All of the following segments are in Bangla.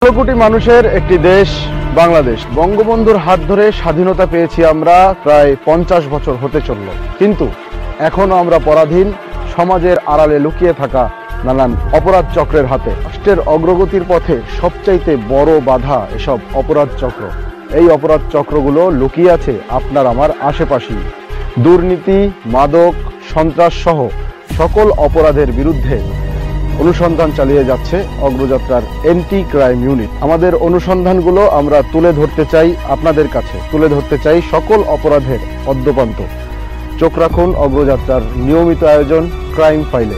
১৬ কোটি মানুষের একটি দেশ বাংলাদেশ। বঙ্গবন্ধুর হাত ধরে স্বাধীনতা পেয়েছি আমরা, প্রায় ৫০ বছর হতে চলল, কিন্তু এখনো আমরা পরাধীন, সমাজের আড়ালে লুকিয়ে থাকা নানান অপরাধ চক্রের হাতে। রাষ্ট্রের অগ্রগতির পথে সবচাইতে বড় বাধা এসব অপরাধ চক্র। এই অপরাধ চক্রগুলো লুকিয়ে আছে আপনার আমার আশেপাশেই। দুর্নীতি, মাদক, সন্ত্রাস সহ সকল অপরাধের বিরুদ্ধে অনুসন্ধান চালিয়ে যাচ্ছে অগ্রযাত্রার এন্টি ক্রাইম ইউনিট। আমাদের অনুসন্ধানগুলো আমরা তুলে ধরতে চাই আপনাদের কাছে, তুলে ধরতে চাই সকল অপরাধের অদ্যপান্ত। চোখ রাখুন অগ্রযাত্রার নিয়মিত আয়োজন ক্রাইম ফাইলে।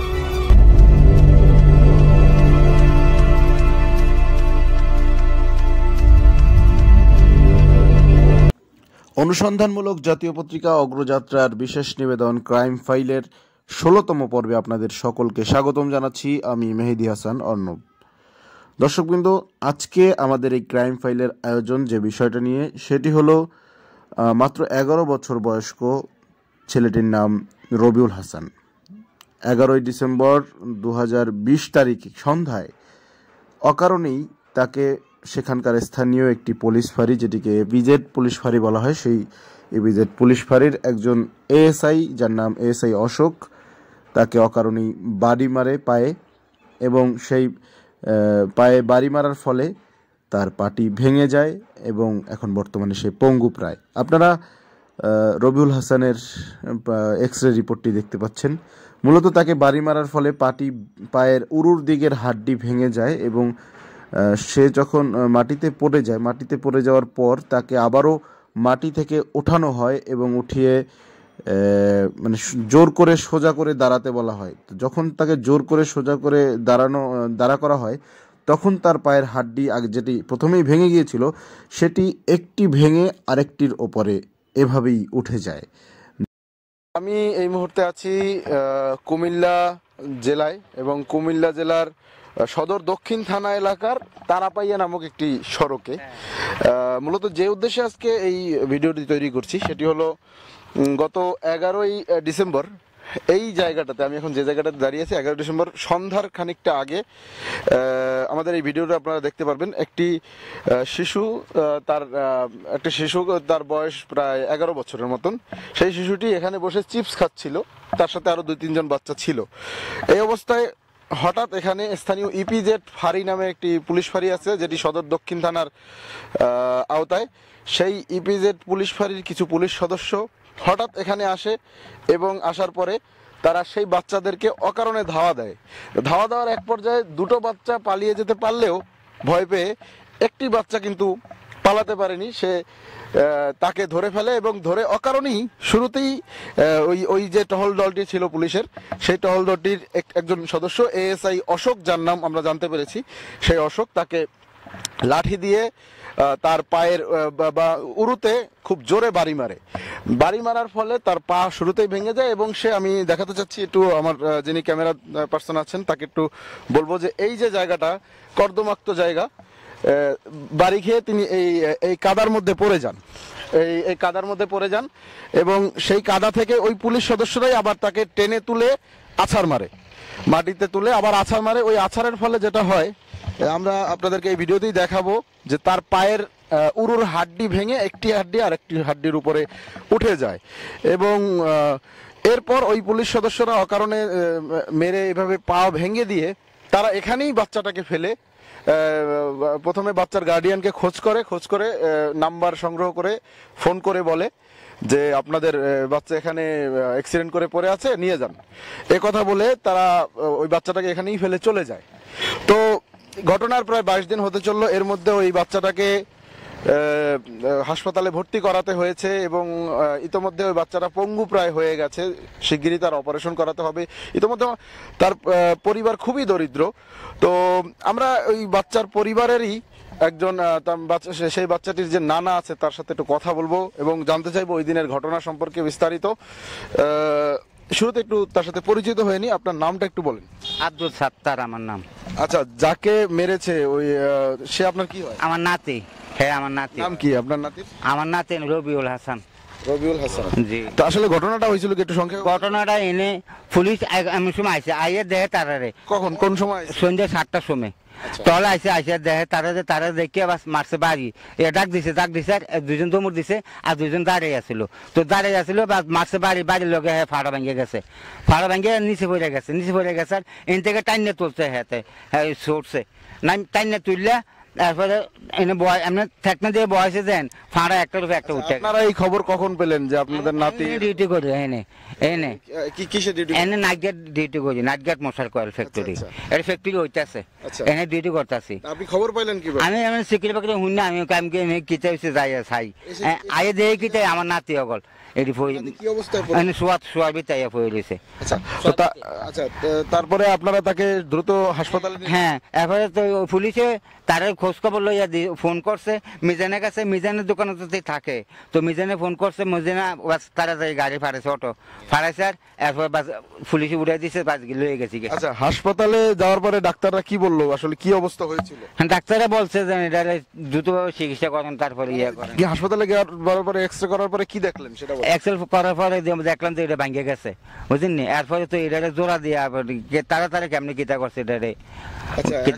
অনুসন্ধানমূলক জাতীয় পত্রিকা অগ্রযাত্রার বিশেষ নিবেদন ক্রাইম ফাইলের ১৬তম পর্বে আপনাদের সকলকে স্বাগতম জানাচ্ছি। আমি মেহেদি হাসান অর্ণব। দর্শকবৃন্দ, আজকে আমাদের এই ক্রাইম ফাইলের আয়োজন যে বিষয়টা নিয়ে, সেটি হলো মাত্র ১১ বছর বয়স্ক ছেলেটির নাম রবিউল হাসান। ১১ই ডিসেম্বর ২০২০ তারিখ সন্ধ্যায় অকারণেই তাকে সেখানকার স্থানীয় একটি পুলিশ ফাঁড়ি, যেটিকে এপিজেড পুলিশ ফাঁড়ি বলা হয়, সেই এপিজেড পুলিশ ফাঁড়ির একজন এএসআই, যার নাম এএসআই অশোক, তাকে অকারণেই বাড়ি মারে পায়ে, এবং সেই পায়ে বাড়ি মারার ফলে তার পাটি ভেঙে যায় এবং এখন বর্তমানে সে পঙ্গু প্রায়। আপনারা রবিউল হাসানের এক্সরে রিপোর্টটি দেখতে পাচ্ছেন। মূলত তাকে বাড়ি মারার ফলে পায়ের উরুর দিকের হাড্ডি ভেঙে যায় এবং সে যখন মাটিতে পড়ে যাওয়ার পর তাকে আবারও মাটি থেকে ওঠানো হয় এবং উঠিয়ে জোর করে সোজা করে দাঁড়াতে বলা হয়। যখন তাকে জোর করে সোজা করে দাঁড়া করা হয়, তখন তার পায়ের হাড্ডি যেটি প্রথমেই ভেঙে গিয়েছিল, সেটি একটি ভেঙে আরেকটির ওপরে এভাবেই উঠে যায়। আমি এই মুহূর্তে আছি কুমিল্লা জেলায়, এবং কুমিল্লা জেলার সদর দক্ষিণ থানা এলাকার তারাপাইয়া নামক একটি সড়কে। মূলত যে উদ্দেশ্যে আজকে এই ভিডিওটি তৈরি করছি সেটি হলো, গত ১১ই ডিসেম্বর এই জায়গাটাতে, আমি এখন যে জায়গাটাতে দাঁড়িয়ে আছি, ১১ ডিসেম্বর সন্ধ্যার খানিকটা আগে আমাদের এই ভিডিওটা আপনারা দেখতে পারবেন। একটি শিশু, তার বয়স প্রায় ১১ বছরের মতন। সেই শিশুটি এখানে বসে চিপস খাচ্ছিল, তার সাথে আরও ২-৩ জন বাচ্চা ছিল। এই অবস্থায় হঠাৎ এখানে স্থানীয় ইপিজেড ফাঁড়ি নামে একটি পুলিশ ফাঁড়ি আছে, যেটি সদর দক্ষিণ থানার আওতায়। সেই ইপিজেড পুলিশ ফাঁড়ির কিছু পুলিশ সদস্য হঠাৎ এখানে আসে এবং আসার পরে তারা সেই বাচ্চাদেরকে অকারণে ধাওয়া দেয়। ধাওয়া দেওয়ার এক পর্যায়ে দুটো বাচ্চা পালিয়ে যেতে পারলেও ভয় পেয়ে একটি বাচ্চা কিন্তু পালাতে পারেনি, সে তাকে ধরে ফেলে এবং ধরে অকারণেই শুরুতেই ওই যে টহল দলটি ছিল পুলিশের, সেই টহল দলটির একজন সদস্য এএসআই অশোক, যার নাম আমরা জানতে পেরেছি, সেই অশোক তাকে লাঠি দিয়ে তার পায়ের বা উরুতে খুব জোরে বাড়ি মারার ফলে তার পা শুরুতেই ভেঙে যায়। এবং আমি দেখাতে চাচ্ছি, একটু আমার যিনি ক্যামেরা পার্সন আছেন তাকে একটু বলবো যে এই যে জায়গাটা কর্দমাক্ত জায়গা, বাড়ি খেয়ে তিনি এই কাদার মধ্যে পড়ে যান, এই কাদার মধ্যে পড়ে যান এবং সেই কাদা থেকে ওই পুলিশ সদস্যরাই আবার তাকে টেনে তুলে আছাড় মারে, মাটিতে তুলে আবার আছাড় মারে। ওই আছাড়ের ফলে যেটা হয়, আমরা আপনাদেরকে এই ভিডিওতেই দেখাবো যে তার পায়ের উরুর হাড্ডি ভেঙে একটি হাড্ডি আরেকটি হাড্ডির উপরে উঠে যায়। এবং এরপর ওই পুলিশ সদস্যরা অকারণে মেরে এভাবে পা ভেঙে দিয়ে তারা এখানেই বাচ্চাটাকে ফেলে প্রথমে বাচ্চার গার্ডিয়ানকে খোঁজ করে নাম্বার সংগ্রহ করে ফোন করে বলে যে আপনাদের বাচ্চা এখানে অ্যাক্সিডেন্ট করে পড়ে আছে, নিয়ে যান। এ কথা বলে তারা ওই বাচ্চাটাকে এখানেই ফেলে চলে যায়। তো ঘটনার প্রায় ২২ দিন হতে চললো। এর মধ্যে ওই বাচ্চাটাকে হাসপাতালে ভর্তি করাতে হয়েছে এবং ইতোমধ্যে ওই বাচ্চাটা পঙ্গু প্রায় হয়ে গেছে, শিগগিরই তার অপারেশন করাতে হবে। ইতোমধ্যে তার পরিবার খুবই দরিদ্র। তো আমরা ওই বাচ্চার পরিবারেরই একজন, সেই বাচ্চাটির যে নানা আছে তার সাথে একটু কথা বলবো এবং জানতে চাইবো ওই দিনের ঘটনা সম্পর্কে বিস্তারিত। শুরুতে একটু তার সাথে পরিচিত হয়ে নি, আপনার নামটা একটু বলেন। আব্দুল সাত্তার আমার নাম। আচ্ছা, যাকে মেরেছে সে আপনার কি হয়? আমার নাতি। হ্যাঁ, আমার নাতি। নাম কি আপনার নাতির? আমার নাতি রবিউল হাসান। রবিউল হাসান। জি। তো আসলে ঘটনাটা হয়েছিল কি একটু সংক্ষেপে? ঘটনাটা এনে পুলিশ এমন সময় আইসে আইয়ে দেহে তারারে কখন কোন সময়? সন্ধ্যে 7টার সময় আচ্ছা। তলে আইসে দেহে তারা দেখে বাস মারছে বাড়ি ডাক দিছে আর দুজন দমুর দিছে আর দুজন দাঁড়িয়ে আসছিল তো দাঁড়িয়ে আসছিল বা মারছে বাড়ির লোকে ফাড়া ভেঙে গেছে নিচে পড়ে গেছে আর এন থেকে টাইনে তুলছে হ্যাঁ ছুটছে টাইনে তুললে তারপরে এনে এমনি ঠেকনা দিয়ে বয়সে দেন ফাঁড়া একটার উপর একটা উঠে। আপনারা এই খবর কখন পেলেন যে আপনাদের নাতি ডিউটি করি এনে কিসে ডিউটি? এনে নাইট গার্ড ডিউটি করি, নাইট গার্ড মশার কয়েল ফ্যাক্টরি। আচ্ছা। এর ফ্যাক্টরি হইতাছে, এনে ডিউটি করতেছি। আপনি খবর পাইলেন কি? আমি সিকিউরিটি পাখি শুনি না, আমি কিতে যাই চাই আয়ে দেখে কিতে আমার নাতি অগল এটি কি অবস্থায়? শোয়ার ভিতরে পড়ে রয়েছে। আচ্ছা, তারপরে আপনারা তাকে দ্রুত হাসপাতালে? হ্যাঁ, এরপরে তো পুলিশে তার খোঁজ খবর লইয়া ফোন করছে মিজানের কাছে, মিজানের দোকানে থাকে তো মিজানে ফোন করছে, মিজানা তারা গাড়ি ফাড়াইছে, অটো ফাড়াইছে আর এরপর পুলিশে উড়াই দিছে, বাস লয়ে গেছি। আচ্ছা, হাসপাতালে যাওয়ার পরে ডাক্তাররা কি বললো, আসলে কি অবস্থা হয়েছিল? ডাক্তাররা বলছে যে এটা দ্রুতভাবে চিকিৎসা করেন, তারপরে ইয়ে করেন। কি হাসপাতালে যাওয়ার পরে এক্সরে করার পরে কি দেখলেন সেটা? এক্সেল করার পরে দেখলাম তো এটা ভেঙে গেছে, বুঝলেন নি। এরপরে তো এটা জোড়া দিয়ে তারা কেমনি কিতা করছে এটারে।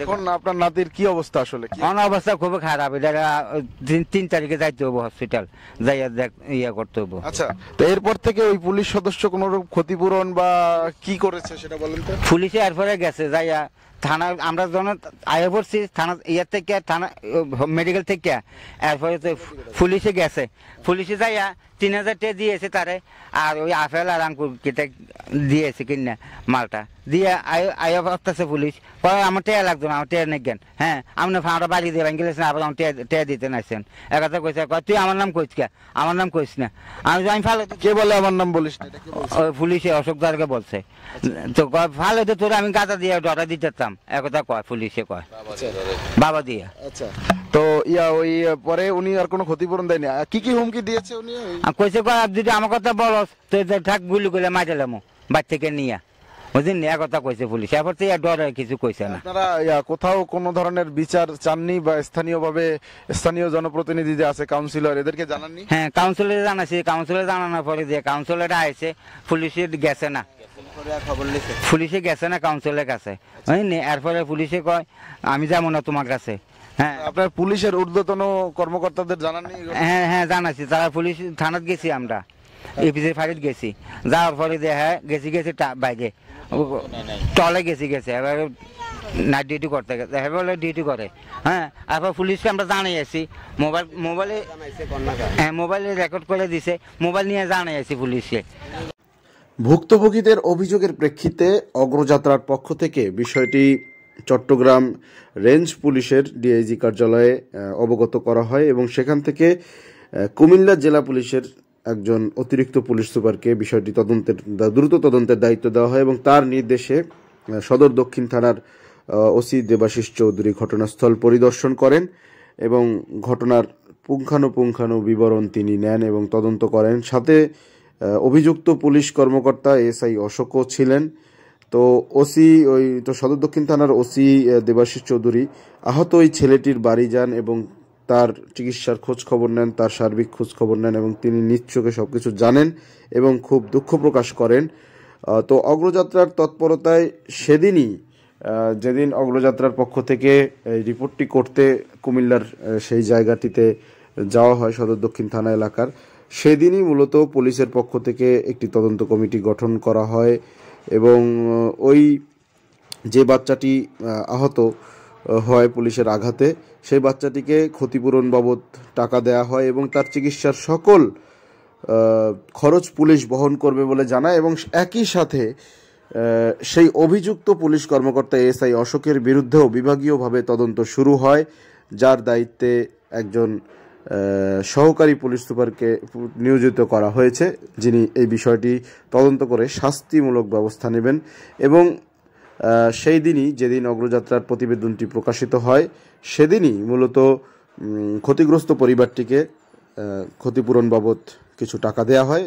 এখন আপনার নাতির কি অবস্থা আসলে? অবস্থা খুব খারাপ, এটা 3 তারিখে যাইতে হবো হসপিটাল, যাইয়া ইয়ে করতে হবো। আচ্ছা, তো এরপর থেকে ওই পুলিশ সদস্য কোন ক্ষতিপূরণ বা কি করেছে সেটা বলেন তো? পুলিশে এরপরে গেছে যাইয়া থানা, আমরা যখন আয়ে পড়ছি থানা ইয়ার থেকে, থানা মেডিকেল থেকে, এরপরে তো পুলিশে গেছে, পুলিশে যাইয়া 3000 টাকা দিয়েছে তারে, আর ওই আপেল আর আঙ্কুর কেটে দিয়েছে কিনা মালটা দিয়ে আয়া আসতেছে পুলিশ। পরে আমার টেয়া লাগতো না, আমার টেয়া নেগেন। হ্যাঁ, আপনি ফাঁড়া বাড়ি দিয়ে ভেঙে গেছেন, আবার আমার টেয়া দিতে নাইছেন। একথা কইছে, তুই আমার নাম কইস কে, আমার নাম কইস না। আমি ফালে, কে বলে আমার নাম বলিস না? পুলিশে অশোক দারকে বলছে তো ভালো তো তোর আমি গাঁদা দিয়ে ডরা দিতেতাম, একথা কয় পুলিশে, কয় বাবা দিয়া। আচ্ছা, তো ওই পরে উনি আর কোনো ক্ষতিপূরণ দেয়নি? কি হুমকি দিয়েছে উনি? কইছে যদি আমার কথা বলস তো থাক, গুলি করে মাইরালাম বাড়ি থেকে নিয়ে, বুঝলেন, একথা কইছে পুলিশ। এরপর তো ডরে কিছু কইছে না। আপনারা কোথাও কোনো ধরনের বিচার চাননি বা স্থানীয় জনপ্রতিনিধি যে আছে, কাউন্সিলর, এদেরকে জানাননি? হ্যাঁ, কাউন্সিলরে জানাছি, কাউন্সিলরে জানানোর পরে দিয়ে কাউন্সিলরটা আইছে, পুলিশে গেছে না, পুলিশে গেছে না কাউন্সিলের কাছে, বুঝলি। এরপরে পুলিশে কয় আমি যাবো না তোমার কাছে। হ্যাঁ, আপনার পুলিশের ঊর্ধ্বতন কর্মকর্তাদের জানাননি? হ্যাঁ জানাছি, তারা পুলিশ থানাত গেছি, আমরা এপিসি ফাঁড়িত গেছি, যাওয়ার পরে দিয়ে হ্যাঁ গেছি বাইরে টলে গেছি এবার নাইট ডিউটি করতে গেছে, বলে ডিউটি করে। হ্যাঁ, তারপর পুলিশকে আমরা জানাইছি, মোবাইলে রেকর্ড করে দিছে, মোবাইল নিয়ে জানাইছি পুলিশকে। ভুক্তভোগীদের অভিযোগের প্রেক্ষিতে অগ্রযাত্রার পক্ষ থেকে বিষয়টি চট্টগ্রাম রেঞ্জ পুলিশের ডিআইজি কার্যালয়ে অবগত করা হয় এবং সেখান থেকে কুমিল্লা জেলা পুলিশের একজন অতিরিক্ত পুলিশ সুপারকে বিষয়টি দ্রুত তদন্তের দায়িত্ব দেওয়া হয় এবং তার নির্দেশে সদর দক্ষিণ থানার ওসি দেবাশিস চৌধুরী ঘটনাস্থল পরিদর্শন করেন এবং ঘটনার পুঙ্খানুপুঙ্খানু বিবরণ তিনি নেন এবং তদন্ত করেন। সাথে অভিযুক্ত পুলিশ কর্মকর্তা এসআই অশোকও ছিলেন। তো সদর দক্ষিণ থানার ওসি দেবাশিস চৌধুরী আহত ওই ছেলেটির বাড়ি যান এবং তার চিকিৎসার খোঁজ খবর নেন, তার সার্বিক খোঁজ খবর নেন এবং তিনি নিজ চোখে সবকিছু জানেন এবং খুব দুঃখ প্রকাশ করেন। তো অগ্রযাত্রার তৎপরতায় সেদিনই, যেদিন অগ্রযাত্রার পক্ষ থেকে রিপোর্টটি করতে কুমিল্লার সেই জায়গাটিতে যাওয়া হয় সদর দক্ষিণ থানা এলাকার, সেদিনই মূলত পুলিশের পক্ষ থেকে একটি তদন্ত কমিটি গঠন করা হয় এবং ওই যে বাচ্চাটি আহত হয় পুলিশের আঘাতে, সেই বাচ্চাটিকে ক্ষতিপূরণ বাবদ টাকা দেয়া হয় এবং তার চিকিৎসার সকল খরচ পুলিশ বহন করবে বলে জানায় এবং একই সাথে সেই অভিযুক্ত পুলিশ কর্মকর্তা এসআই অশোকের বিরুদ্ধেও বিভাগীয়ভাবে তদন্ত শুরু হয়, যার দায়িত্বে একজন সহকারী পুলিশ সুপারকে নিয়োজিত করা হয়েছে, যিনি এই বিষয়টি তদন্ত করে শাস্তিমূলক ব্যবস্থা নেবেন। এবং সেই দিনই, যেদিন অগ্রযাত্রার প্রতিবেদনটি প্রকাশিত হয়, সেদিনই মূলত ক্ষতিগ্রস্ত পরিবারটিকে ক্ষতিপূরণ বাবদ কিছু টাকা দেয়া হয়।